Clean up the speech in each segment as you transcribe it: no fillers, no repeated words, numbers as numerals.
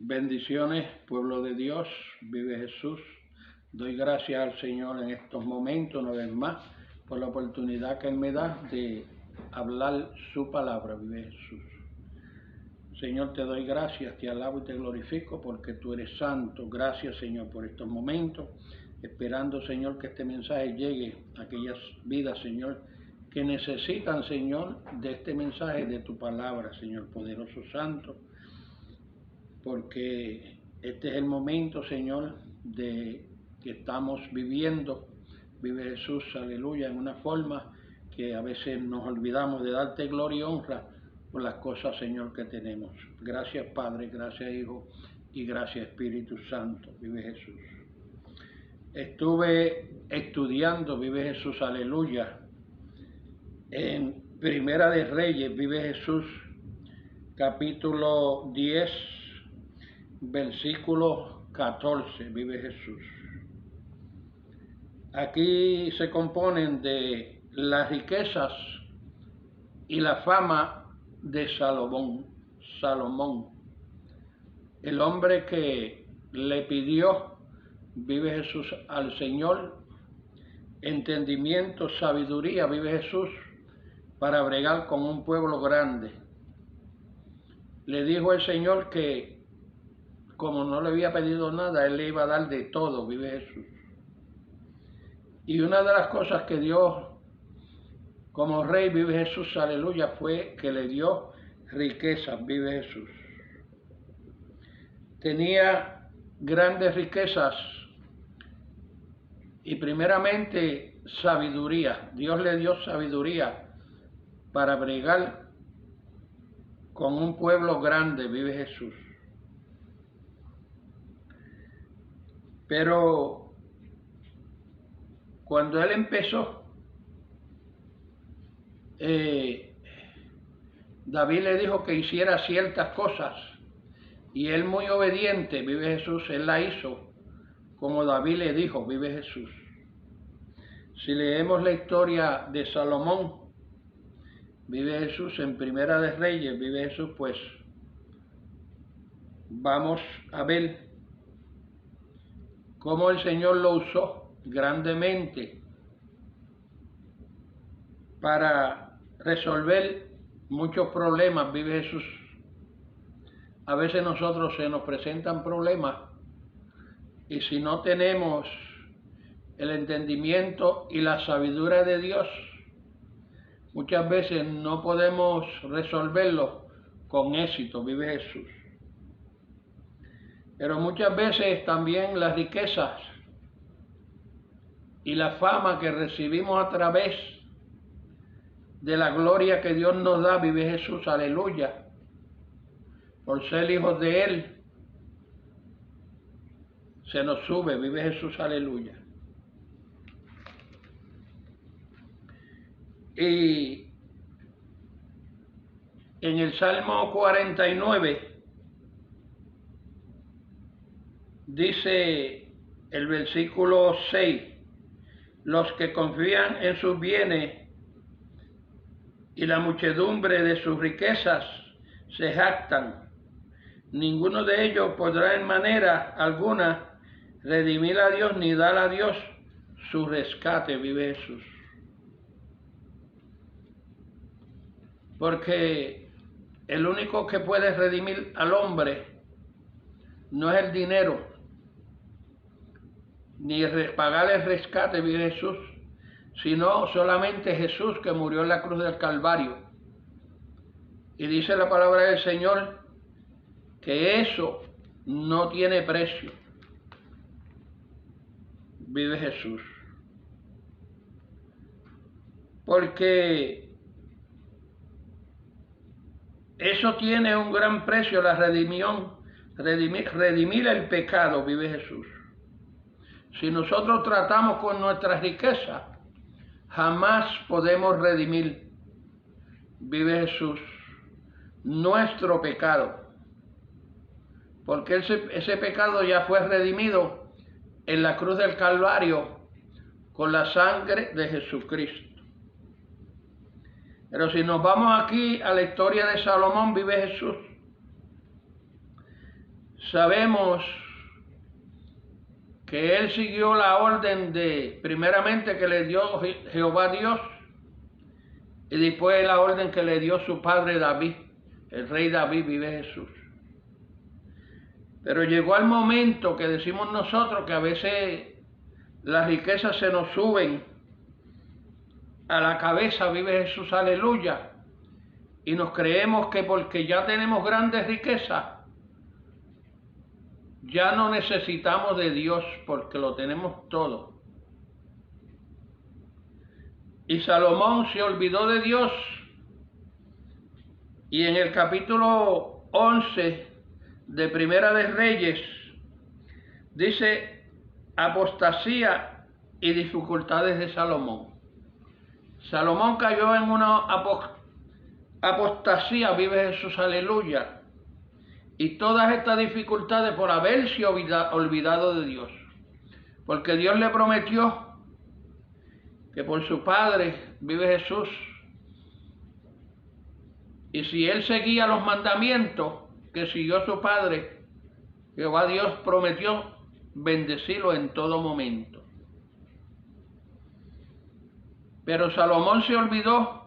Bendiciones, pueblo de Dios, vive Jesús. Doy gracias al Señor en estos momentos, una vez más, por la oportunidad que Él me da de hablar su palabra, vive Jesús. Señor, te doy gracias, te alabo y te glorifico porque tú eres santo. Gracias, Señor, por estos momentos, esperando, Señor, que este mensaje llegue a aquellas vidas, Señor, que necesitan, Señor, de este mensaje, de tu palabra, Señor, poderoso santo, porque este es el momento, Señor, de que estamos viviendo, vive Jesús, aleluya, en una forma que a veces nos olvidamos de darte gloria y honra por las cosas, Señor, que tenemos. Gracias, Padre, gracias, Hijo, y gracias, Espíritu Santo, vive Jesús. Estuve estudiando, vive Jesús, aleluya, en Primera de Reyes, vive Jesús, capítulo 10, versículo 14, vive Jesús. Aquí se componen de las riquezas y la fama de Salomón, el hombre que le pidió, vive Jesús, al Señor, entendimiento, sabiduría, vive Jesús, para bregar con un pueblo grande. Le dijo el Señor que como no le había pedido nada, Él le iba a dar de todo, vive Jesús. Y una de las cosas que Dios, como rey, vive Jesús, aleluya, fue que le dio riquezas, vive Jesús. Tenía grandes riquezas y primeramente sabiduría. Dios le dio sabiduría para bregar con un pueblo grande, vive Jesús. Pero cuando él empezó, David le dijo que hiciera ciertas cosas y él, muy obediente, vive Jesús, él la hizo como David le dijo, vive Jesús. Si leemos la historia de Salomón, vive Jesús, en Primera de Reyes, vive Jesús, pues vamos a ver cómo el Señor lo usó grandemente para resolver muchos problemas, vive Jesús. A veces nosotros se nos presentan problemas y si no tenemos el entendimiento y la sabiduría de Dios, muchas veces no podemos resolverlo con éxito, vive Jesús. Pero muchas veces también las riquezas y la fama que recibimos a través de la gloria que Dios nos da, vive Jesús, aleluya, por ser hijos de Él, se nos sube, vive Jesús, aleluya. Y en el Salmo 49 dice el versículo 6, los que confían en sus bienes y la muchedumbre de sus riquezas se jactan. Ninguno de ellos podrá en manera alguna redimir a Dios ni dar a Dios su rescate, vive Jesús. Porque el único que puede redimir al hombre no es el dinero, ni pagar el rescate, vive Jesús, sino solamente Jesús, que murió en la cruz del Calvario. Y dice la palabra del Señor que eso no tiene precio, vive Jesús. Porque eso tiene un gran precio, la redimir el pecado, vive Jesús. Si nosotros tratamos con nuestra riqueza, jamás podemos redimir, vive Jesús, nuestro pecado. Porque ese pecado ya fue redimido en la cruz del Calvario con la sangre de Jesucristo. Pero si nos vamos aquí a la historia de Salomón, vive Jesús, sabemos que él siguió la orden primeramente que le dio Jehová Dios, y después la orden que le dio su padre David, el rey David, vive Jesús. Pero llegó el momento que decimos nosotros que a veces las riquezas se nos suben a la cabeza, vive Jesús, aleluya, y nos creemos que porque ya tenemos grandes riquezas, ya no necesitamos de Dios porque lo tenemos todo. Y Salomón se olvidó de Dios, y en el capítulo 11 de Primera de Reyes dice apostasía y dificultades de Salomón. Salomón cayó en una apostasía, vive Jesús, aleluya, y todas estas dificultades por haberse olvidado de Dios, porque Dios le prometió que por su Padre, vive Jesús, y si él seguía los mandamientos que siguió su Padre, Jehová Dios prometió bendecirlo en todo momento. Pero Salomón se olvidó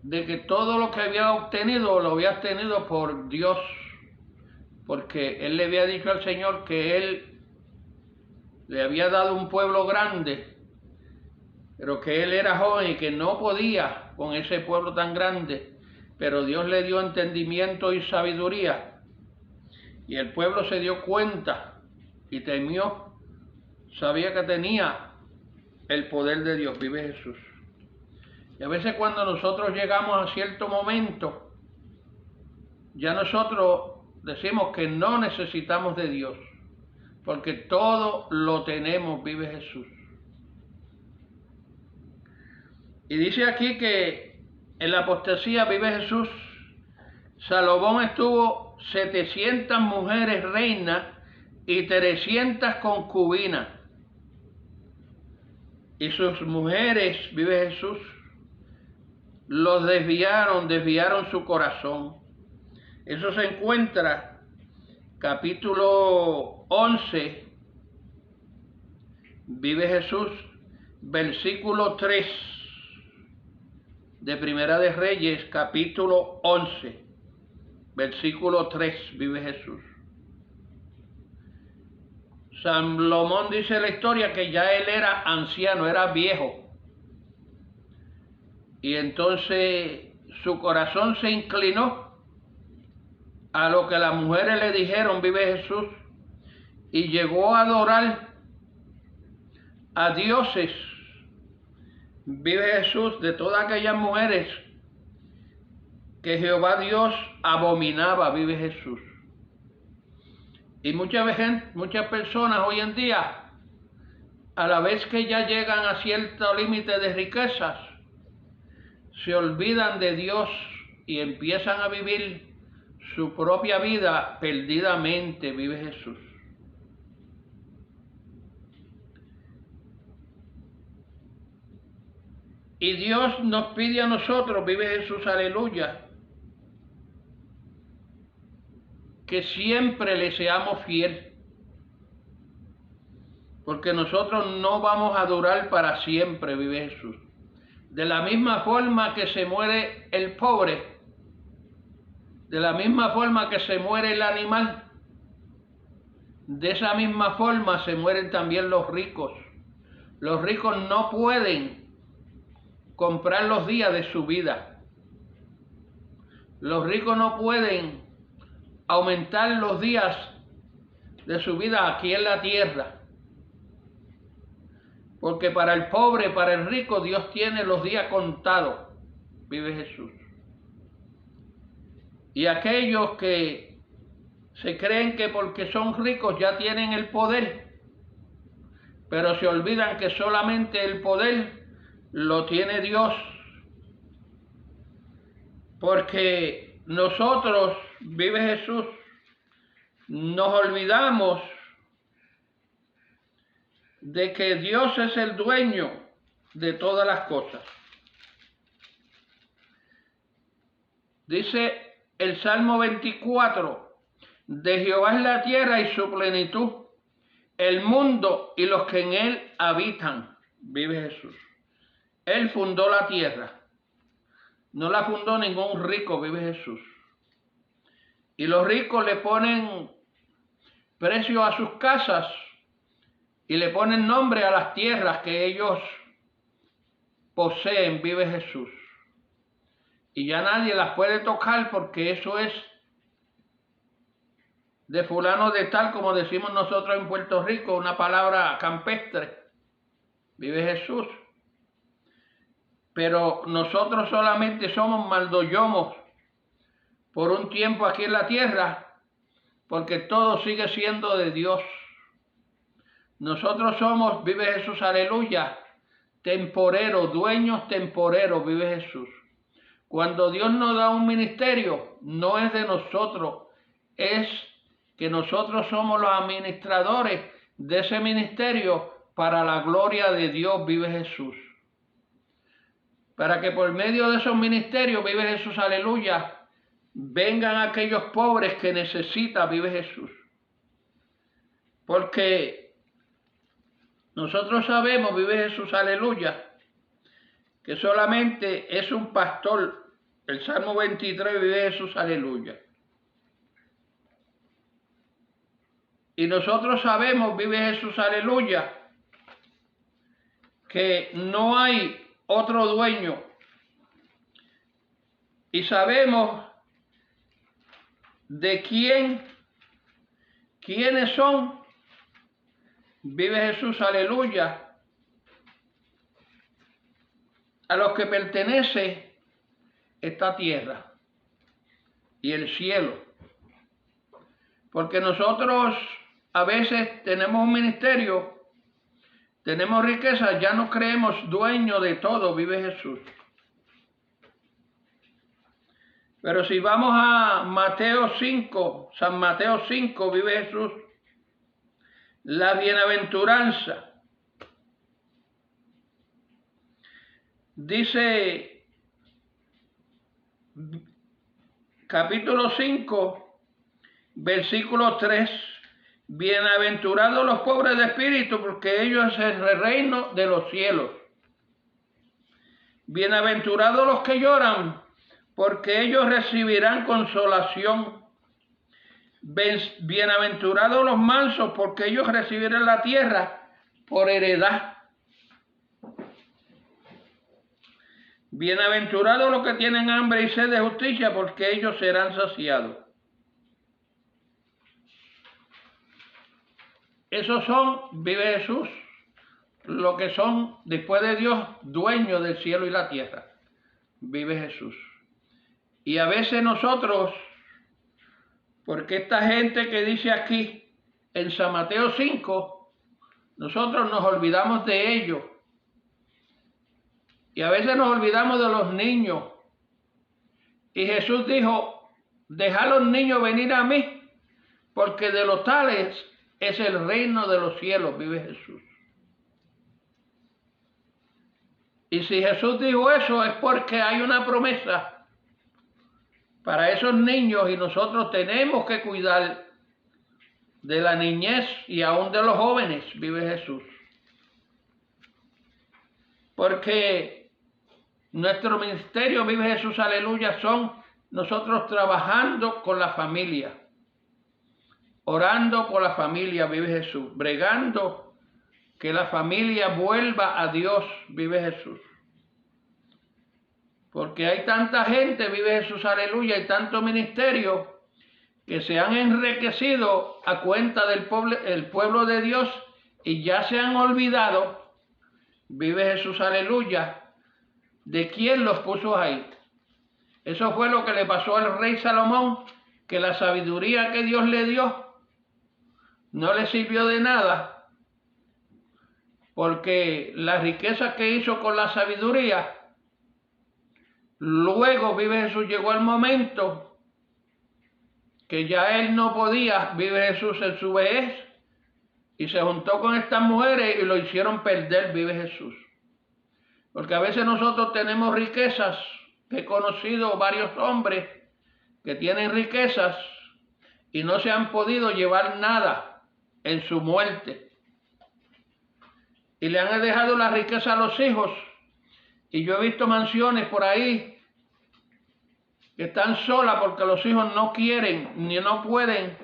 de que todo lo que había obtenido lo había obtenido por Dios, porque él le había dicho al Señor que él le había dado un pueblo grande, pero que él era joven y que no podía con ese pueblo tan grande, pero Dios le dio entendimiento y sabiduría, y el pueblo se dio cuenta y temió, sabía que tenía el poder de Dios, vive Jesús. Y a veces cuando nosotros llegamos a cierto momento, ya nosotros decimos que no necesitamos de Dios, porque todo lo tenemos, vive Jesús. Y dice aquí que en la apostasía, vive Jesús, Salomón estuvo 700 mujeres reinas y 300 concubinas. Y sus mujeres, vive Jesús, los desviaron su corazón. Eso se encuentra capítulo 11, vive Jesús, versículo 3 de Primera de Reyes, capítulo 11, versículo 3, vive Jesús. Salomón dice la historia que ya él era anciano, era viejo. Y entonces su corazón se inclinó a lo que las mujeres le dijeron, vive Jesús, y llegó a adorar a dioses, vive Jesús, de todas aquellas mujeres que Jehová Dios abominaba, vive Jesús. Y muchas personas hoy en día, a la vez que ya llegan a cierto límite de riquezas, se olvidan de Dios y empiezan a vivir su propia vida perdidamente, vive Jesús. Y Dios nos pide a nosotros, vive Jesús, aleluya, que siempre le seamos fiel, porque nosotros no vamos a durar para siempre, vive Jesús. De la misma forma que se muere el pobre, de la misma forma que se muere el animal, de esa misma forma se mueren también los ricos. Los ricos no pueden comprar los días de su vida. Los ricos no pueden aumentar los días de su vida aquí en la tierra. Porque para el pobre, para el rico, Dios tiene los días contados, vive Jesús. Y aquellos que se creen que porque son ricos ya tienen el poder, pero se olvidan que solamente el poder lo tiene Dios. Porque nosotros, vive Jesús, nos olvidamos de que Dios es el dueño de todas las cosas. Dice el Salmo 24, De Jehová es la tierra y su plenitud, el mundo y los que en él habitan. Vive Jesús. Él fundó la tierra. No la fundó ningún rico, vive Jesús. Y los ricos le ponen precio a sus casas y le ponen nombre a las tierras que ellos poseen, vive Jesús. Y ya nadie las puede tocar porque eso es de fulano de tal, como decimos nosotros en Puerto Rico, una palabra campestre. Vive Jesús. Pero nosotros solamente somos maldoyomos por un tiempo aquí en la tierra, porque todo sigue siendo de Dios. Nosotros somos, vive Jesús, aleluya, temporeros, dueños temporeros, vive Jesús. Cuando Dios nos da un ministerio, no es de nosotros, es que nosotros somos los administradores de ese ministerio para la gloria de Dios, vive Jesús. Para que por medio de esos ministerios, vive Jesús, aleluya, vengan aquellos pobres que necesitan, vive Jesús. Porque nosotros sabemos, vive Jesús, aleluya, que solamente es un pastor. El Salmo 23, vive Jesús, aleluya. Y nosotros sabemos, vive Jesús, aleluya, que no hay otro dueño. Y sabemos de quiénes son, vive Jesús, aleluya, a los que pertenece esta tierra y el cielo. Porque nosotros a veces tenemos un ministerio, tenemos riqueza, ya no creemos dueño de todo, vive Jesús. Pero si vamos a Mateo 5, San Mateo 5, vive Jesús, la bienaventuranza. Dice, capítulo 5, versículo 3, bienaventurados los pobres de espíritu, porque ellos es el reino de los cielos. Bienaventurados los que lloran, porque ellos recibirán consolación. Bienaventurados los mansos, porque ellos recibirán la tierra por heredad. Bienaventurados los que tienen hambre y sed de justicia, porque ellos serán saciados. Esos son, vive Jesús, lo que son, después de Dios, dueños del cielo y la tierra. Vive Jesús. Y a veces nosotros, porque esta gente que dice aquí en San Mateo 5, nosotros nos olvidamos de ellos. Y a veces nos olvidamos de los niños. Y Jesús dijo, dejad a los niños venir a mí, porque de los tales es el reino de los cielos, vive Jesús. Y si Jesús dijo eso es porque hay una promesa para esos niños y nosotros tenemos que cuidar de la niñez y aún de los jóvenes, vive Jesús. Porque nuestro ministerio, vive Jesús, aleluya, son nosotros trabajando con la familia, orando por la familia, vive Jesús, bregando que la familia vuelva a Dios, vive Jesús. Porque hay tanta gente, vive Jesús, aleluya, y tanto ministerio que se han enriquecido a cuenta del pueblo de Dios y ya se han olvidado, vive Jesús, aleluya, de quién los puso ahí. Eso fue lo que le pasó al rey Salomón, que la sabiduría que Dios le dio no le sirvió de nada, porque la riqueza que hizo con la sabiduría, luego, vive Jesús, llegó el momento que ya él no podía, vive Jesús, en su vejez, y se juntó con estas mujeres y lo hicieron perder, vive Jesús. Porque a veces nosotros tenemos riquezas, he conocido varios hombres que tienen riquezas y no se han podido llevar nada en su muerte. Y le han dejado la riqueza a los hijos. Y yo he visto mansiones por ahí que están solas porque los hijos no quieren ni no pueden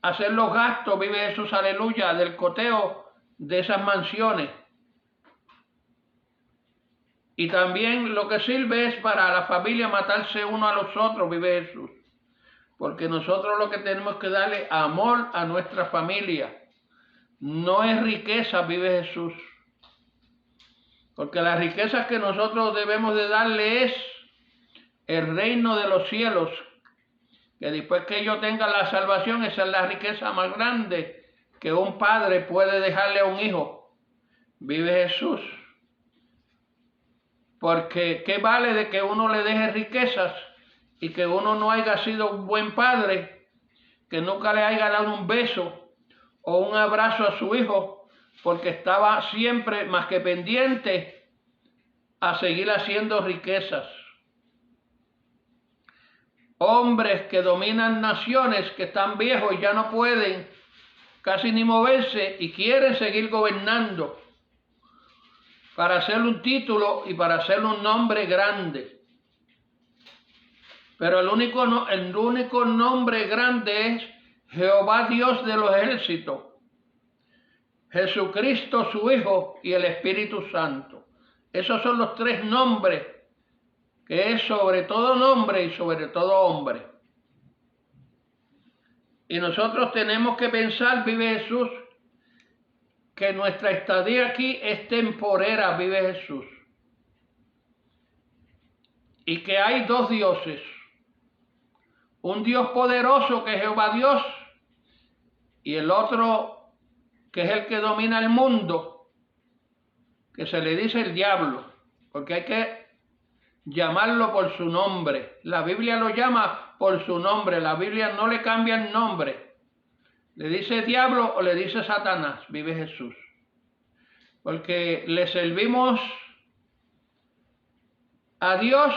hacer los gastos, vive Jesús, aleluya, del coteo de esas mansiones. Y también lo que sirve es para la familia matarse uno a los otros, vive Jesús. Porque nosotros lo que tenemos que darle amor a nuestra familia. No es riqueza, vive Jesús. Porque las riquezas que nosotros debemos de darle es el reino de los cielos. Que después que yo tenga la salvación, esa es la riqueza más grande que un padre puede dejarle a un hijo. Vive Jesús. Porque ¿qué vale de que uno le deje riquezas y que uno no haya sido un buen padre, que nunca le haya dado un beso o un abrazo a su hijo, porque estaba siempre más que pendiente a seguir haciendo riquezas? Hombres que dominan naciones, que están viejos y ya no pueden casi ni moverse y quieren seguir gobernando para hacer un título y para hacer un nombre grande. Pero el único nombre grande es Jehová Dios de los ejércitos, Jesucristo su Hijo y el Espíritu Santo. Esos son los tres nombres, que es sobre todo nombre y sobre todo hombre. Y nosotros tenemos que pensar, vive Jesús, que nuestra estadía aquí es temporera, vive Jesús. Y que hay dos dioses. Un Dios poderoso que es Jehová Dios y el otro que es el que domina el mundo, que se le dice el diablo, porque hay que llamarlo por su nombre. La Biblia lo llama por su nombre, la Biblia no le cambia el nombre. Le dice diablo o le dice Satanás, vive Jesús. Porque le servimos a Dios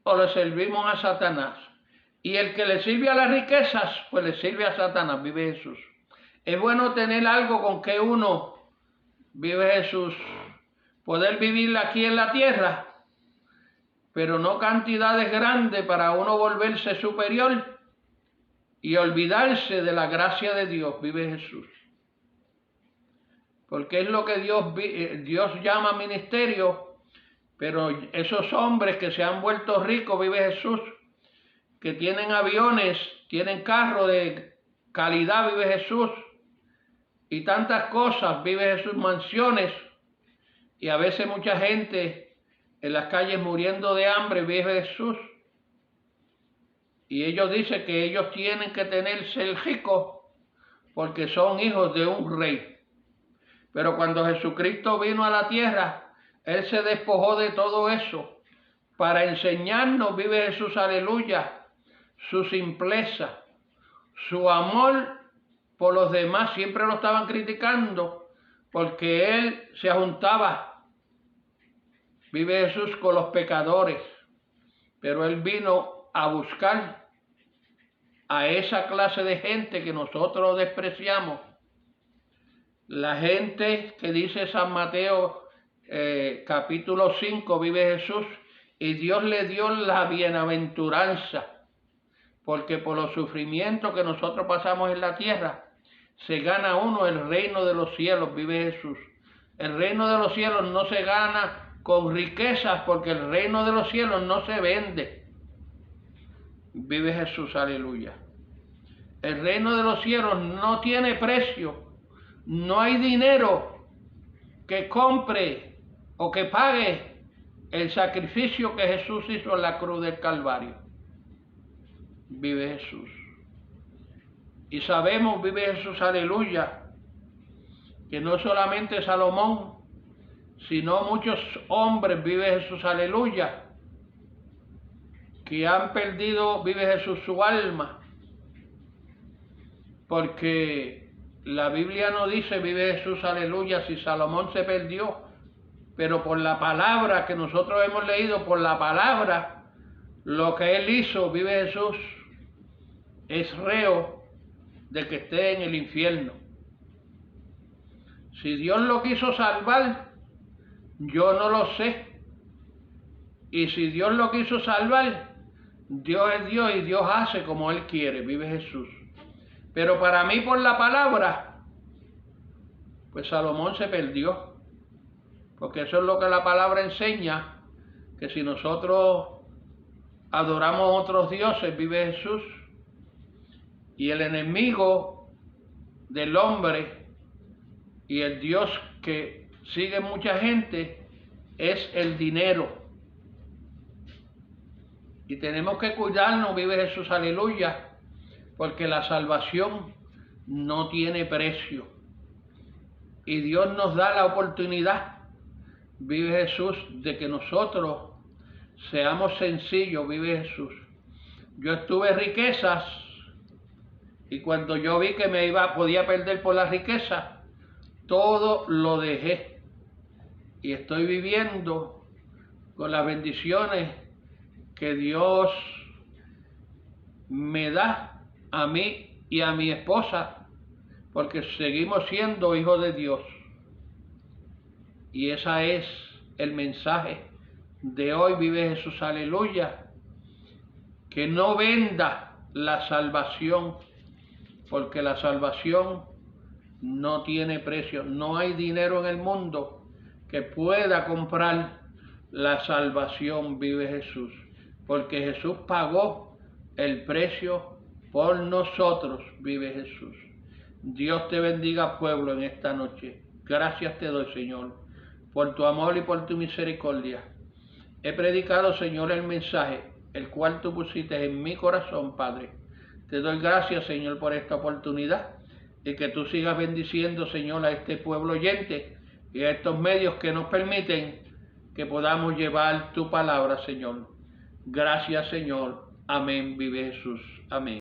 o le servimos a Satanás. Y el que le sirve a las riquezas, pues le sirve a Satanás, vive Jesús. Es bueno tener algo con que uno, vive Jesús, poder vivir aquí en la tierra, pero no cantidades grandes para uno volverse superior y olvidarse de la gracia de Dios, vive Jesús. Porque es lo que Dios llama ministerio, pero esos hombres que se han vuelto ricos, vive Jesús, que tienen aviones, tienen carros de calidad, vive Jesús, y tantas cosas, vive Jesús, mansiones, y a veces mucha gente en las calles muriendo de hambre, vive Jesús, y ellos dicen que ellos tienen que ser ricos porque son hijos de un rey. Pero cuando Jesucristo vino a la tierra, Él se despojó de todo eso para enseñarnos, vive Jesús, aleluya, su simpleza, su amor por los demás. Siempre lo estaban criticando porque Él se juntaba, vive Jesús, con los pecadores, pero Él vino a buscar a esa clase de gente que nosotros despreciamos. La gente que dice San Mateo capítulo 5, vive Jesús, y Dios le dio la bienaventuranza, porque por los sufrimientos que nosotros pasamos en la tierra, se gana uno el reino de los cielos, vive Jesús. El reino de los cielos no se gana con riquezas, porque el reino de los cielos no se vende. Vive Jesús, aleluya. El reino de los cielos no tiene precio. No hay dinero que compre o que pague el sacrificio que Jesús hizo en la cruz del Calvario. Vive Jesús. Y sabemos, vive Jesús, aleluya, que no solamente Salomón, sino muchos hombres, vive Jesús, aleluya, que han perdido, vive Jesús, su alma. Porque la Biblia no dice, vive Jesús, aleluya, si Salomón se perdió, pero por la palabra que nosotros hemos leído, por la palabra, lo que él hizo, vive Jesús, es reo de que esté en el infierno. Si Dios lo quiso salvar, yo no lo sé. Y si Dios lo quiso salvar, Dios es Dios y Dios hace como Él quiere, vive Jesús. Pero para mí, por la palabra, pues Salomón se perdió. Porque eso es lo que la palabra enseña, que si nosotros adoramos otros dioses, vive Jesús. Y el enemigo del hombre y el Dios que sigue mucha gente es el dinero. Y tenemos que cuidarnos, vive Jesús, aleluya, porque la salvación no tiene precio. Y Dios nos da la oportunidad, vive Jesús, de que nosotros seamos sencillos, vive Jesús. Yo estuve en riquezas y cuando yo vi que podía perder por la riqueza, todo lo dejé. Y estoy viviendo con las bendiciones que Dios me da a mí y a mi esposa, porque seguimos siendo hijos de Dios. Y ese es el mensaje de hoy, vive Jesús, aleluya. Que no venda la salvación, porque la salvación no tiene precio. No hay dinero en el mundo que pueda comprar la salvación, vive Jesús. Porque Jesús pagó el precio por nosotros, vive Jesús. Dios te bendiga, pueblo, en esta noche. Gracias te doy, Señor, por tu amor y por tu misericordia. He predicado, Señor, el mensaje, el cual tú pusiste en mi corazón, Padre. Te doy gracias, Señor, por esta oportunidad y que tú sigas bendiciendo, Señor, a este pueblo oyente y a estos medios que nos permiten que podamos llevar tu palabra, Señor. Gracias, Señor. Amén, vive Jesús. Amén.